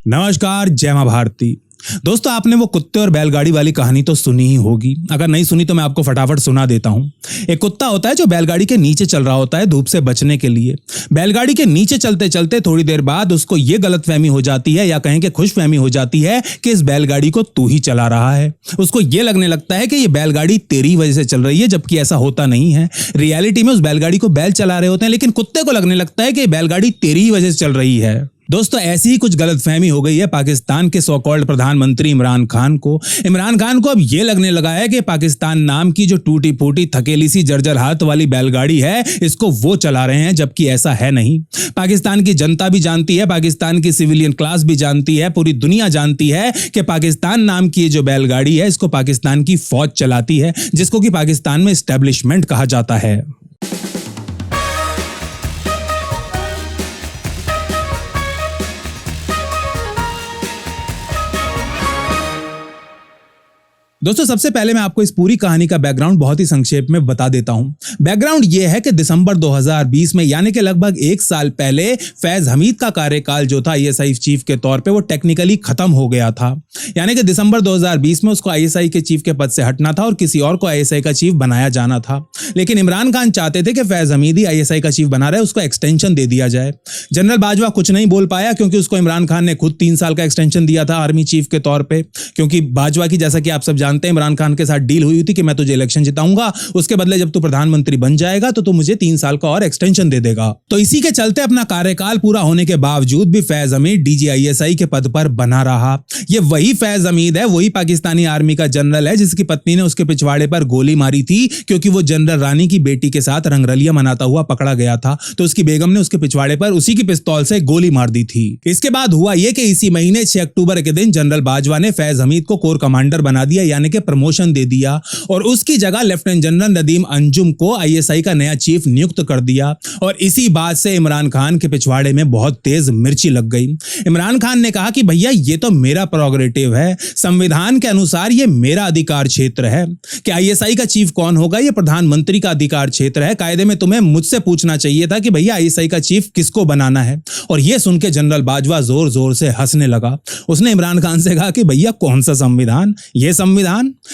नमस्कार, जय मां भारती। दोस्तों, आपने वो कुत्ते और बैलगाड़ी वाली कहानी तो सुनी ही होगी। अगर नहीं सुनी तो मैं आपको फटाफट सुना देता हूं। एक कुत्ता होता है जो बैलगाड़ी के नीचे चल रहा होता है धूप से बचने के लिए। बैलगाड़ी के नीचे चलते चलते थोड़ी देर बाद उसको ये गलतफहमी हो जाती है, या कहें कि खुशफहमी हो जाती है कि इस बैलगाड़ी को तू ही चला रहा है। उसको ये लगने लगता है कि ये बैलगाड़ी तेरी वजह से चल रही है, जबकि ऐसा होता नहीं है। रियलिटी में उस बैलगाड़ी को बैल चला रहे होते हैं, लेकिन कुत्ते को लगने लगता है कि बैलगाड़ी तेरी ही वजह से चल रही है। दोस्तों, ऐसी ही कुछ गलतफहमी हो गई है पाकिस्तान के सो कॉल्ड प्रधानमंत्री इमरान खान को। इमरान खान को अब ये लगने लगा है कि पाकिस्तान नाम की जो टूटी फूटी थकेली सी जर्जर हाथ वाली बैलगाड़ी है, इसको वो चला रहे हैं, जबकि ऐसा है नहीं। पाकिस्तान की जनता भी जानती है, पाकिस्तान की सिविलियन क्लास भी जानती है, पूरी दुनिया जानती है कि पाकिस्तान नाम की जो बैलगाड़ी है, इसको पाकिस्तान की फौज चलाती है, जिसको कि पाकिस्तान में एस्टेब्लिशमेंट कहा जाता है। दोस्तों, सबसे पहले मैं आपको इस पूरी कहानी का बैकग्राउंड बहुत ही संक्षेप में बता देता हूं। बैकग्राउंड यह है कि दिसंबर 2020 में, यानी कि लगभग 1 साल पहले, फैज हमीद का कार्यकाल जो था आईएसआई चीफ के तौर पे, वो टेक्निकली खत्म हो गया था। यानी कि दिसंबर 2020 में उसको आईएसआई के चीफ के पद से हटना था और किसी और को आईएसआई का चीफ बनाया जाना था। लेकिन इमरान खान चाहते थे कि फैज हमीद ही आईएसआई का चीफ बना रहे, उसको एक्सटेंशन दे दिया जाए। जनरल बाजवा कुछ नहीं बोल पाया, क्योंकि उसको इमरान खान ने खुद 3 साल का एक्सटेंशन दिया था आर्मी चीफ के तौर पर। क्योंकि बाजवा की, जैसा कि आप सब इमरान खान के साथ डील हुई थी कि मैं तुझे इलेक्शन जिताऊंगा, उसके बदले जब तू प्रधानमंत्री बन जाएगा तो तू मुझे 3 साल का और एक्सटेंशन दे देगा। तो इसी के चलते अपना कार्यकाल पूरा होने के बावजूद भी फैज हमीद डीजीआईएसआई के पद पर बना रहा। ये वही फैज हमीद है, वही पाकिस्तानी आर्मी का जनरल है जिसकी पत्नी ने उसके पिछवाड़े पर गोली मारी थी, क्योंकि वो जनरल रानी की बेटी के साथ रंगरलिया मनाता हुआ पकड़ा गया था। तो उसकी बेगम ने उसके पिछवाड़े पर उसी की पिस्तौल से गोली मार दी थी। इसके बाद हुआ यह कि इसी महीने 6 अक्टूबर के दिन जनरल बाजवा ने फैज हमीद को कोर कमांडर बना दिया, यानी कि प्रमोशन दे दिया, और उसकी जगह लेफ्टिनेंट जनरल नदीम अंजुम को आईएसआई का नया चीफ नियुक्त कर दिया। और इसी बात से इमरान खान के पिछवाड़े में बहुत तेज मिर्ची लग गई। इमरान खान ने कहा कि भैया, ये तो मेरा प्रोग्रेटिव है, संविधान के अनुसार ये मेरा अधिकार क्षेत्र है कि आईएसआई का चीफ कौन होगा, ये प्रधानमंत्री का अधिकार क्षेत्र है। कायदे में तुम्हें मुझसे पूछना चाहिए था कि भैया आईएसआई का चीफ किसको बनाना है। और यह सुन के जनरल बाजवा जोर जोर से हंसने लगा। उसने इमरान खान से कहा कि भैया, कौन सा संविधान? ये संविधान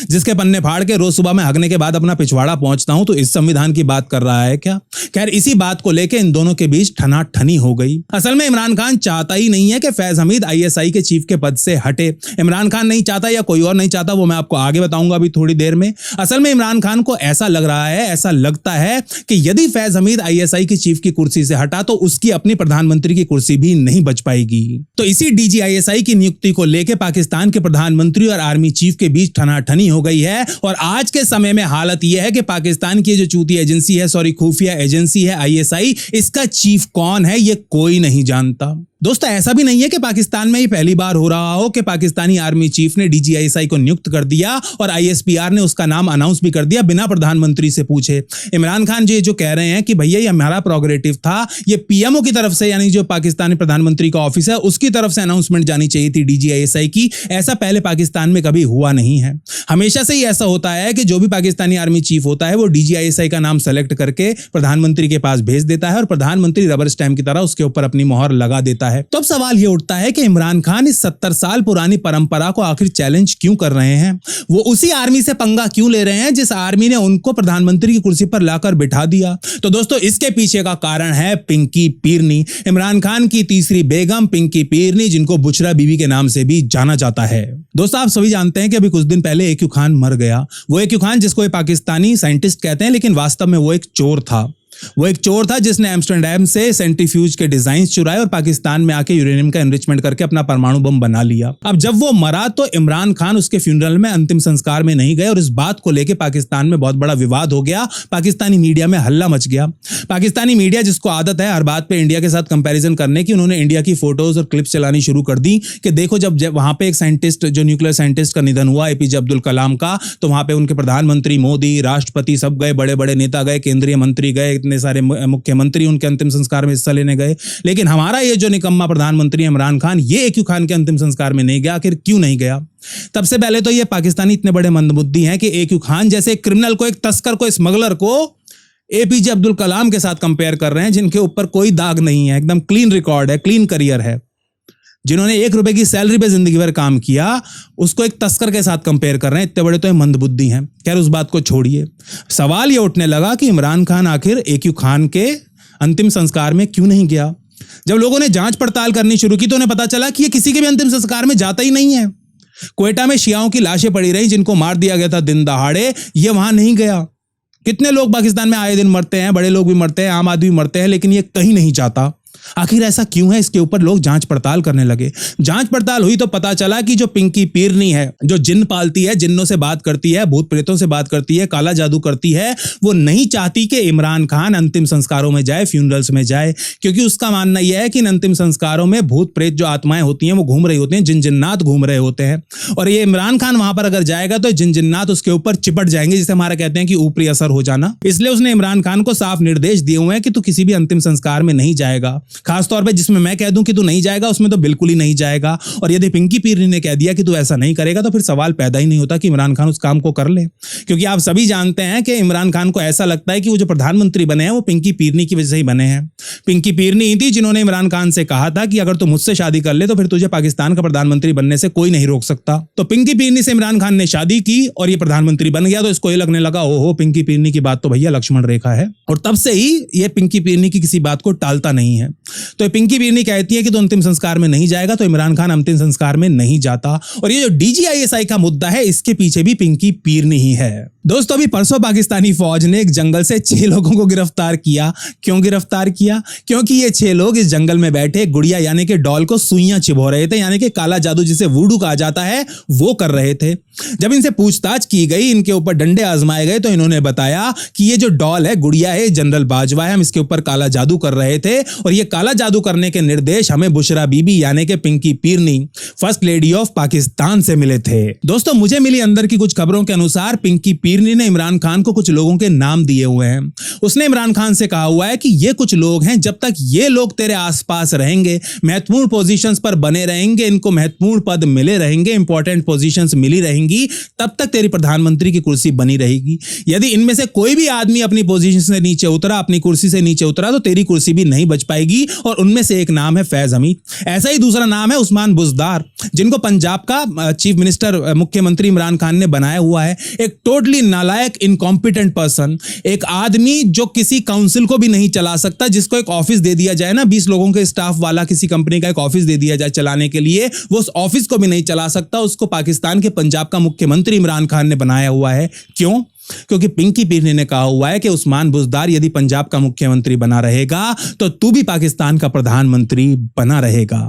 जिसके पन्ने फाड़ के रोज सुबह में हगने के बाद अपना पिछवाड़ा पहुंचता हूं, तो इस संविधान की बात कर रहा है क्या? खैर, इसी बात को लेकर इन दोनों के बीच ठनाठनी हो गई। असल में इमरान खान चाहता ही नहीं है कि फैज हमीद आईएसआई के चीफ के पद से हटे। इमरान खान नहीं चाहता, या कोई और नहीं चाहता, वो मैं आपको आगे बताऊंगा अभी थोड़ी देर में। असल में इमरान खान को ऐसा लग रहा है, ऐसा लगता है कि यदि फैज हमीद आईएसआई की चीफ की कुर्सी से हटा तो उसकी अपनी प्रधानमंत्री की कुर्सी भी नहीं बच पाएगी। तो इसी डीजीआईएसआई की नियुक्ति को लेकर पाकिस्तान के प्रधानमंत्री और आर्मी चीफ के बीच ठनाठनी हो गई है। और आज के समय में हालत यह है कि पाकिस्तान की जो चूतिया एजेंसी है, खुफिया एजेंसी है आईएसआई, इसका चीफ कौन है ये कोई नहीं जानता। दोस्तों, ऐसा भी नहीं है कि पाकिस्तान में ही पहली बार हो रहा हो कि पाकिस्तानी आर्मी चीफ ने डीजीआईएसआई को नियुक्त कर दिया और आईएसपीआर ने उसका नाम अनाउंस भी कर दिया बिना प्रधानमंत्री से पूछे। इमरान खान जी जो कह रहे हैं कि भैया ये हमारा प्रोग्रेटिव था, ये पीएमओ की तरफ से, यानी जो पाकिस्तानी प्रधानमंत्री का ऑफिस है, उसकी तरफ से अनाउंसमेंट जानी चाहिए थी डीजीआईएसआई की। ऐसा पहले पाकिस्तान में कभी हुआ नहीं है। हमेशा से ही ऐसा होता है कि जो भी पाकिस्तानी आर्मी चीफ होता है वो डीजीआईएसआई का नाम सेलेक्ट करके प्रधानमंत्री के पास भेज देता है और प्रधानमंत्री रबर स्टैम्प की तरह उसके ऊपर अपनी मोहर लगा देता है। तो अब सवाल यह उठता है कि इमरान खान इस 70 साल पुरानी परंपरा को आखिर चैलेंज क्यों कर रहे हैं? वो उसी आर्मी से पंगा क्यों ले रहे हैं जिस आर्मी ने उनको प्रधानमंत्री की कुर्सी पर लाकर बिठा दिया? तो दोस्तों, इसके पीछे का कारण है पिंकी पीरनी, इमरान खान की तीसरी बेगम पिंकी पीरनी, जिनको बुशरा बीबी के नाम से भी जाना जाता है। दोस्तों, आप सभी जानते हैं कि अभी कुछ दिन पहले AQ खान मर गया। वो AQ खान जिसको एक पाकिस्तानी साइंटिस्ट कहते हैं, लेकिन वास्तव में वो एक चोर था। वो एक चोर था जिसने एम्स्टर्डम से सेंट्रीफ्यूज के डिजाइन चुराए और पाकिस्तान में आके यूरेनियम का एनरिचमेंट करके अपना परमाणु बम बना लिया। अब जब वो मरा तो इमरान खान उसके फ्यूनरल में, अंतिम संस्कार में नहीं गए और इस बात को लेकर पाकिस्तान में बहुत बड़ा विवाद हो गया। पाकिस्तानी मीडिया में हल्ला मच गया। पाकिस्तानी मीडिया, जिसको आदत है हर बात पे इंडिया के साथ कंपैरिजन करने की, उन्होंने इंडिया की फोटोज और क्लिप्स चलानी शुरू कर दी कि देखो, जब वहां पे एक साइंटिस्ट, जो न्यूक्लियर साइंटिस्ट का निधन हुआ, एपीजे अब्दुल कलाम का, तो वहां पे उनके प्रधानमंत्री मोदी, राष्ट्रपति सब गए, बड़े बड़े नेता गए, केंद्रीय मंत्री गए, इतने सारे मुख्यमंत्री उनके अंतिम संस्कार में हिस्सा लेने गए। लेकिन हमारा ये जो निकम्मा प्रधानमंत्री इमरान खान, ये AQ खान के अंतिम संस्कार में नहीं गया। आखिर क्यों नहीं गया? सबसे पहले तो ये पाकिस्तानी इतने बड़े मंदबुद्धि हैं कि AQ खान जैसे क्रिमिनल को, एक तस्कर को, स्मगलर को एपीजे अब्दुल कलाम के साथ कंपेयर कर रहे हैं, जिनके ऊपर कोई दाग नहीं है, एकदम क्लीन रिकॉर्ड है, क्लीन करियर है, जिन्होंने 1 रुपए की सैलरी पे जिंदगी भर काम किया, उसको एक तस्कर के साथ कंपेयर कर रहे हैं। इतने बड़े तो ये मंदबुद्धि हैं। खैर उस बात को छोड़िए। सवाल ये उठने लगा कि इमरान खान आखिर AQ खान के अंतिम संस्कार में क्यों नहीं गया। जब लोगों ने जांच पड़ताल करनी शुरू की तो उन्हें पता चला कि ये किसी के भी अंतिम संस्कार में जाता ही नहीं है। क्वेटा में शियाओं की लाशें पड़ी रही, जिनको मार दिया गया था दिन दहाड़े, ये वहां नहीं गया। कितने लोग पाकिस्तान में आए दिन मरते हैं, बड़े लोग भी मरते हैं, आम आदमी मरते हैं, लेकिन ये कहीं नहीं जाता। आखिर ऐसा क्यों है, इसके ऊपर लोग जांच पड़ताल करने लगे। जांच पड़ताल हुई तो पता चला कि जो पिंकी पीरनी है, जो जिन्न पालती है, जिन्नों से बात करती है, भूत प्रेतों से बात करती है, काला जादू करती है, वो नहीं चाहती कि इमरान खान अंतिम संस्कारों में जाए, फ्यूनरल्स में जाए, क्योंकि उसका मानना यह है कि इन अंतिम संस्कारों में भूत प्रेत जो आत्माएं होती हैं वो घूम रही होती हैं, जिन जिन्नात घूम रहे होते हैं, और ये इमरान खान वहां पर अगर जाएगा तो जिन जिन्नात उसके ऊपर चिपट जाएंगे, जिसे हमारा कहते हैं कि ऊपरी असर हो जाना। इसलिए उसने इमरान खान को साफ निर्देश दिए हुए हैं कि तू किसी भी अंतिम संस्कार में नहीं जाएगा। खासतौर पर जिसमें मैं कह दूं कि तू नहीं जाएगा, उसमें तो बिल्कुल ही नहीं जाएगा। और यदि पिंकी पीरनी ने कह दिया कि तू ऐसा नहीं करेगा, तो फिर सवाल पैदा ही नहीं होता कि इमरान खान उस काम को कर ले। क्योंकि आप सभी जानते हैं कि इमरान खान को ऐसा लगता है कि वो जो प्रधानमंत्री बने हैं वो पिंकी पीरनी की वजह से ही बने हैं। पिंकी पीरनी ही थी जिन्होंने इमरान खान से कहा था कि अगर तू मुझसे शादी कर ले तो फिर तुझे पाकिस्तान का प्रधानमंत्री बनने से कोई नहीं रोक सकता। तो पिंकी पीरनी से इमरान खान ने शादी की और ये प्रधानमंत्री बन गया। तो इसको ये लगने लगा, ओहो, पिंकी पीरनी की बात तो भैया लक्ष्मण रेखा है। और तब से ही ये पिंकी पीरनी की किसी बात को टालता नहीं है। तो पिंकी पीरनी कहती है कि तो अंतिम संस्कार में नहीं जाएगा, तो इमरान खान अंतिम संस्कार में नहीं जाता। और ये जो DGISI का मुद्दा है, इसके पीछे भी पिंकी पीरनी ही है। दोस्तों, अभी परसों पाकिस्तानी फौज ने एक जंगल से 6 लोगों को गिरफ्तार किया। क्यों गिरफ्तार किया? क्योंकि ये 6 लोग इस जंगल में बैठे गुड़िया यानी कि डॉल को सुइयां चिबो रहे थे, यानी कि काला जादू जिसे वुडू कहा जाता है वो कर रहे थे। जब इनसे पूछताछ की गई, इनके ऊपर डंडे आजमाए गए, तो इन्होंने बताया कि ये जो डॉल है, गुड़िया है, जनरल बाजवा है, हम इसके ऊपर काला जादू कर रहे थे और ये काला जादू करने के निर्देश हमें बुशरा बीबी यानी कि Pinki Pirni, first lady of Pakistan से मिले थे। दोस्तों, मुझे मिली अंदर की कुछ खबरों के अनुसार पिंकी पीरनी ने इमरान खान को कुछ लोगों के नाम दिए हुए हैं। उसने इमरान खान से कहा हुआ है कि ये कुछ लोग हैं, जब तक ये लोग तेरे आसपास रहेंगे, महत्वपूर्ण पोजीशंस पर बने रहेंगे, इनको महत्वपूर्ण पद मिले रहेंगे, इंपॉर्टेंट पोजीशंस मिली रहेंगी, तब तक तेरी प्रधानमंत्री की कुर्सी बनी रहेगी। यदि इनमें से कोई भी आदमी अपनी पोजीशन से नीचे उतरा, अपनी कुर्सी से नीचे उतरा, तो तेरी कुर्सी भी नहीं बच पाएगी। और उनमें से एक नाम है फैज हमीद। ऐसा ही दूसरा नाम है उस्मान बुज़दार, जिनको पंजाब का चीफ मिनिस्टर, मुख्यमंत्री इमरान खान ने बनाया हुआ है। एक टोटली नालायक, इनकॉम्पिटेंट पर्सन, एक आदमी जो किसी काउंसिल को भी नहीं चला सकता, जिसको एक ऑफिस दे दिया जाए ना, 20 लोगों के स्टाफ वाला किसी कंपनी का एक ऑफिस दे दिया जाए चलाने के लिए, वो उस ऑफिस को भी नहीं चला सकता। उसको पाकिस्तान के पंजाब का मुख्यमंत्री इमरान खान ने बनाया हुआ है। क्यों? क्योंकि पिंकी पीरनी ने कहा हुआ है कि उस्मान बुज़दार यदि पंजाब का मुख्यमंत्री बना रहेगा तो तू भी पाकिस्तान का प्रधानमंत्री बना रहेगा।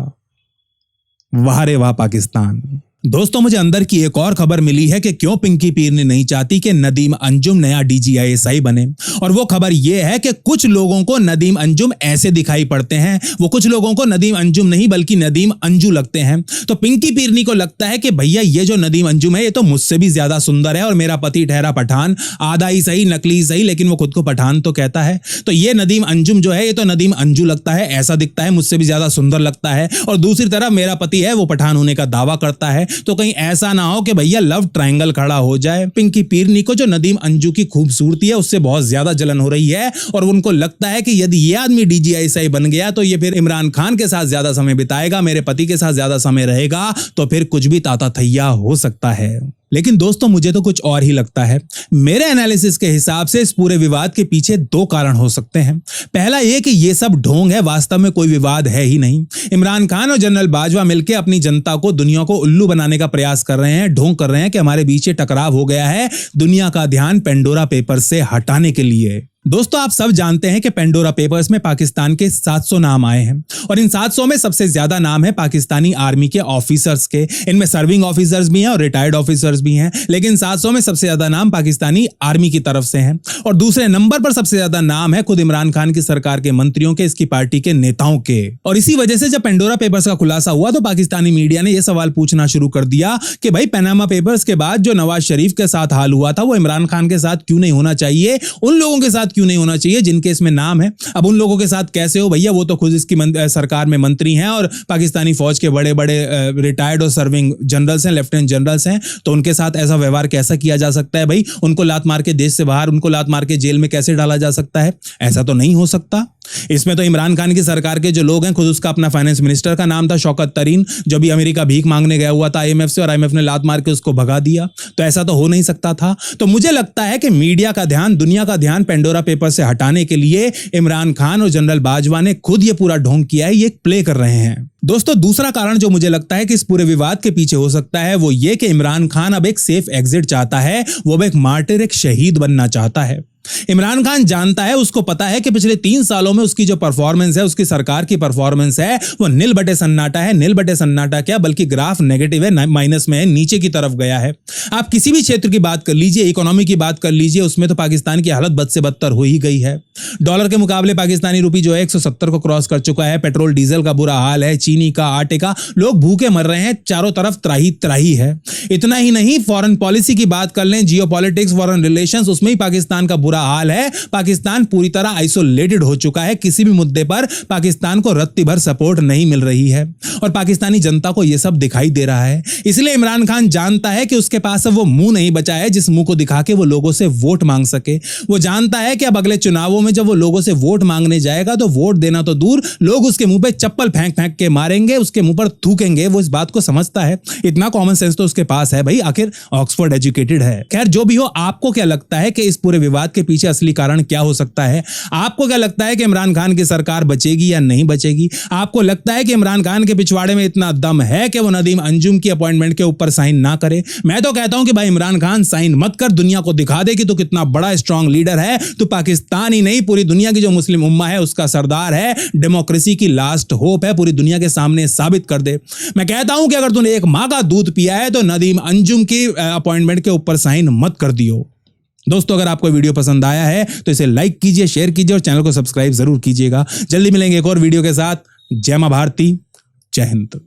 वाह रे वाह पाकिस्तान। दोस्तों, मुझे अंदर की एक और खबर मिली है कि क्यों पिंकी पीरनी नहीं चाहती कि नदीम अंजुम नया DGISI बने। और वो खबर ये है कि कुछ लोगों को नदीम अंजुम ऐसे दिखाई पड़ते हैं, वो कुछ लोगों को नदीम अंजुम नहीं बल्कि नदीम अंजू लगते हैं। तो पिंकी पीरनी को लगता है कि भैया ये जो नदीम अंजुम है ये तो मुझसे भी ज्यादा सुंदर है और मेरा पति ठहरा पठान, आधा ही सही नकली ही सही, लेकिन वो खुद को पठान तो कहता है। तो ये नदीम अंजुम जो है ये तो नदीम अंजू लगता है, ऐसा दिखता है, मुझसे भी ज्यादा सुंदर लगता है। और दूसरी तरफ मेरा पति है वो पठान होने का दावा करता है। तो कहीं ऐसा ना हो कि भैया लव ट्रायंगल खड़ा हो जाए। पिंकी पीरनी को जो नदीम अंजू की खूबसूरती है उससे बहुत ज्यादा जलन हो रही है और उनको लगता है कि यदि ये आदमी DGISI बन गया तो ये फिर इमरान खान के साथ ज्यादा समय बिताएगा, मेरे पति के साथ ज्यादा समय रहेगा, तो फिर कुछ भी ताता थैया हो सकता है। लेकिन दोस्तों, मुझे तो कुछ और ही लगता है। मेरे एनालिसिस के हिसाब से इस पूरे विवाद के पीछे 2 कारण हो सकते हैं। पहला ये कि ये सब ढोंग है, वास्तव में कोई विवाद है ही नहीं। इमरान खान और जनरल बाजवा मिलकर अपनी जनता को, दुनिया को उल्लू बनाने का प्रयास कर रहे हैं, ढोंग कर रहे हैं कि हमारे बीच ये टकराव हो गया है दुनिया का ध्यान पेंडोरा पेपर्स से हटाने के लिए। दोस्तों, आप सब जानते हैं कि पेंडोरा पेपर्स में पाकिस्तान के 700 नाम आए हैं और इन 700 में सबसे ज्यादा नाम है पाकिस्तानी आर्मी के ऑफिसर्स के। इनमें सर्विंग ऑफिसर्स भी हैं और रिटायर्ड ऑफिसर्स भी हैं, लेकिन 700 में सबसे ज्यादा नाम पाकिस्तानी आर्मी की तरफ से हैं। और दूसरे नंबर पर सबसे ज्यादा नाम है खुद इमरान खान की सरकार के मंत्रियों के, इसकी पार्टी के नेताओं के। और इसी वजह से जब पेंडोरा पेपर्स का खुलासा हुआ तो पाकिस्तानी मीडिया ने यह सवाल पूछना शुरू कर दिया कि भाई पनामा पेपर्स के बाद जो नवाज शरीफ के साथ हाल हुआ था वो इमरान खान के साथ क्यों नहीं होना चाहिए, उन लोगों के साथ क्यों नहीं होना चाहिए जिनके इसमें नाम है। अब उन लोगों के साथ कैसे हो भैया, वो तो खुद इसकी सरकार में मंत्री हैं और पाकिस्तानी फौज के बड़े बड़े रिटायर्ड और सर्विंग जनरल्स हैं, लेफ्टिनेंट जनरल्स हैं, तो उनके साथ ऐसा व्यवहार कैसा किया जा सकता है भाई? उनको लात मार के देश से बाहर, उनको लात मार के जेल में कैसे डाला जा सकता है? ऐसा तो नहीं हो सकता। इसमें तो इमरान खान की सरकार के जो लोग हैं, खुद उसका अपना फाइनेंस मिनिस्टर का नाम था शौकत तरीन, जो भी अमेरिका भीख मांगने गया हुआ था आईएमएफ से, और आईएमएफ ने लात मार के उसको भगा दिया। तो ऐसा तो हो नहीं सकता था। तो मुझे लगता है कि मीडिया का ध्यान, दुनिया का ध्यान पेंडोरा पेपर से हटाने के लिए इमरान खान और जनरल बाजवा ने खुद ये पूरा ढोंग किया है, ये प्ले कर रहे हैं। दोस्तों, दूसरा कारण जो मुझे लगता है कि इस पूरे विवाद के पीछे हो सकता है, वो ये कि इमरान खान अब एक सेफ एग्जिट चाहता है, वो अब एक मार्टिर, एक शहीद बनना चाहता है। इमरान खान जानता है, उसको पता है कि पिछले 3 सालों में उसकी जो परफॉर्मेंस है, उसकी सरकार की परफॉर्मेंस है, वो नील बटे सन्नाटा है। नील बटे सन्नाटा क्या, बल्कि ग्राफ नेगेटिव है, माइनस में है, नीचे की तरफ गया है। आप किसी भी क्षेत्र की बात कर लीजिए, इकोनॉमी की बात कर लीजिए, उसमें तो पाकिस्तान की हालत बद से बदतर हो ही गई है। डॉलर के मुकाबले पाकिस्तानी रुपी जो है 170 को क्रॉस कर चुका है। पेट्रोल डीजल का बुरा हाल है, चीनी का, आटे का, लोग भूखे मर रहे हैं, चारों तरफ त्राही त्राही है। इतना ही नहीं, फॉरेन पॉलिसी की बात कर लें, जियोपॉलिटिक्स, फॉरेन रिलेशंस, उसमें ही पाकिस्तान का बुरा हाल है। पाकिस्तान पूरी तरह आइसोलेटेड हो चुका है। किसी भी मुद्दे पर पाकिस्तान को रत्ती भर सपोर्ट नहीं मिल रही है और पाकिस्तानी जनता को यह सब दिखाई दे रहा है। इसलिए इमरान खान जानता है कि उसके पास अब वो मुंह नहीं बचा है जिस मुंह को दिखा के वो लोगों से वोट मांग सके। वो जानता है कि अब अगले चुनावों में जब वो लोगों से वोट मांगने जाएगा तो वोट देना तो दूर, लोग उसके मुंह पे चप्पल फेंक फेंक के मारेंगे, उसके मुंह पर थूकेंगे। वो इस बात को समझता है, इतना कॉमन सेंस तो उसके पास है भाई, आखिर ऑक्सफोर्ड एजुकेटेड है। खैर, जो भी हो, आपको क्या लगता है कि इस पूरे विवाद के पीछे असली कारण क्या हो सकता है? आपको क्या लगता है कि इमरान खान की सरकार बचेगी या नहीं बचेगी? आपको लगता है कि इमरान खान के पिछवाड़े में इतना दम है कि वो नदीम अंजुम की अपॉइंटमेंट के ऊपर साइन ना करे? मैं तो कहता हूं कि भाई इमरान खान साइन मत कर, दुनिया को दिखा दे कि तू कितना बड़ा स्ट्रांग लीडर है। तो पाकिस्तान ही नहीं, पूरी दुनिया की जो मुस्लिम उम्मा है उसका सरदार है, डेमोक्रेसी की लास्ट होप है, पूरी दुनिया के सामने साबित कर दे। मैं कहता हूं कि अगर तूने एक माँ का दूध पिया है तो नदीम अंजुम की अपॉइंटमेंट के ऊपर साइन मत कर दियो। दोस्तों, अगर आपको वीडियो पसंद आया है तो इसे लाइक कीजिए, शेयर कीजिए और चैनल को सब्सक्राइब जरूर कीजिएगा। जल्दी मिलेंगे एक और वीडियो के साथ। जय मां भारती, जय हिंद।